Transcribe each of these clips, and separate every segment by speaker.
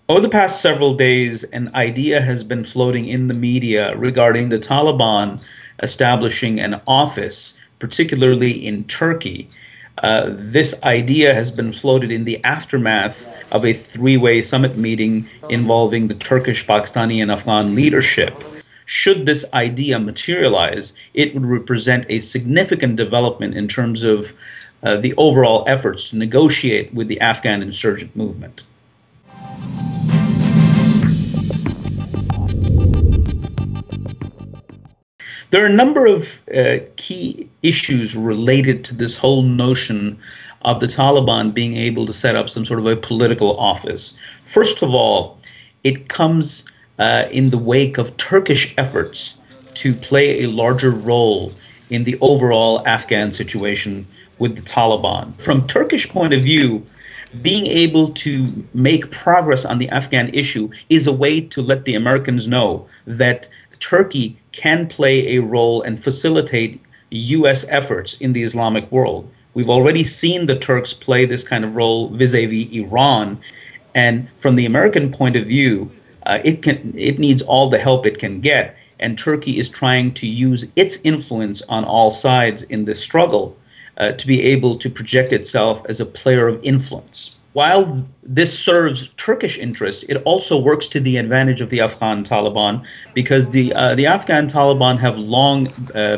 Speaker 1: Over the past several days, an idea has been floating in the media regarding the Taliban establishing an office, particularly in Turkey. This idea has been floated in the aftermath of a three-way summit meeting involving the Turkish, Pakistani, and Afghan leadership. Should this idea materialize, it would represent a significant development in terms of the overall efforts to negotiate with the Afghan insurgent movement. There are a number of key issues related to this whole notion of the Taliban being able to set up some sort of a political office. First of all, it comes in the wake of Turkish efforts to play a larger role in the overall Afghan situation with the Taliban. From Turkish point of view, being able to make progress on the Afghan issue is a way to let the Americans know that Turkey can play a role and facilitate U.S. efforts in the Islamic world. We've already seen the Turks play this kind of role vis-a-vis Iran, and from the American point of view, it needs all the help it can get, and Turkey is trying to use its influence on all sides in this struggle to be able to project itself as a player of influence. While this serves Turkish interests, it also works to the advantage of the Afghan Taliban, because the Afghan Taliban have long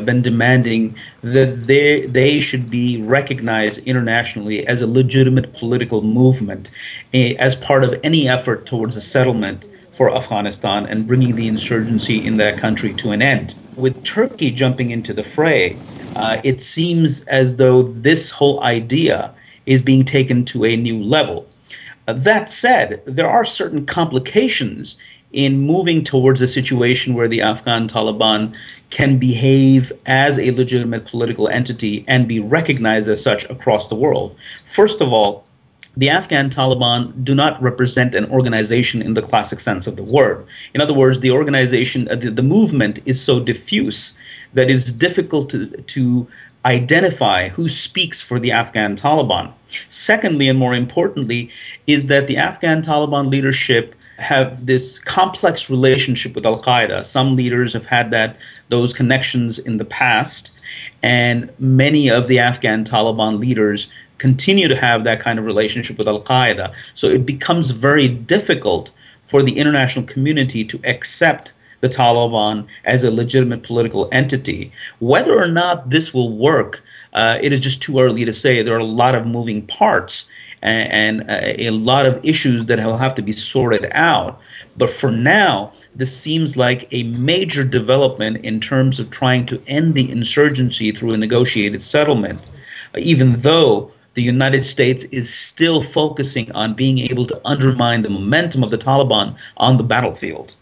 Speaker 1: been demanding that they should be recognized internationally as a legitimate political movement as part of any effort towards a settlement for Afghanistan and bringing the insurgency in that country to an end. With Turkey jumping into the fray, it seems as though this whole idea is being taken to a new level. That said, there are certain complications in moving towards a situation where the Afghan Taliban can behave as a legitimate political entity and be recognized as such across the world. First of all, the Afghan Taliban do not represent an organization in the classic sense of the word. In other words, the organization, the movement is so diffuse that it's difficult to identify who speaks for the Afghan Taliban. Secondly, and more importantly, is that the Afghan Taliban leadership have this complex relationship with Al-Qaeda. Some leaders have had those connections in the past, and many of the Afghan Taliban leaders continue to have that kind of relationship with Al-Qaeda. So it becomes very difficult for the international community to accept the Taliban as a legitimate political entity. Whether or not this will work, it is just too early to say. There are a lot of moving parts and a lot of issues that will have to be sorted out. But for now, this seems like a major development in terms of trying to end the insurgency through a negotiated settlement, even though the United States is still focusing on being able to undermine the momentum of the Taliban on the battlefield.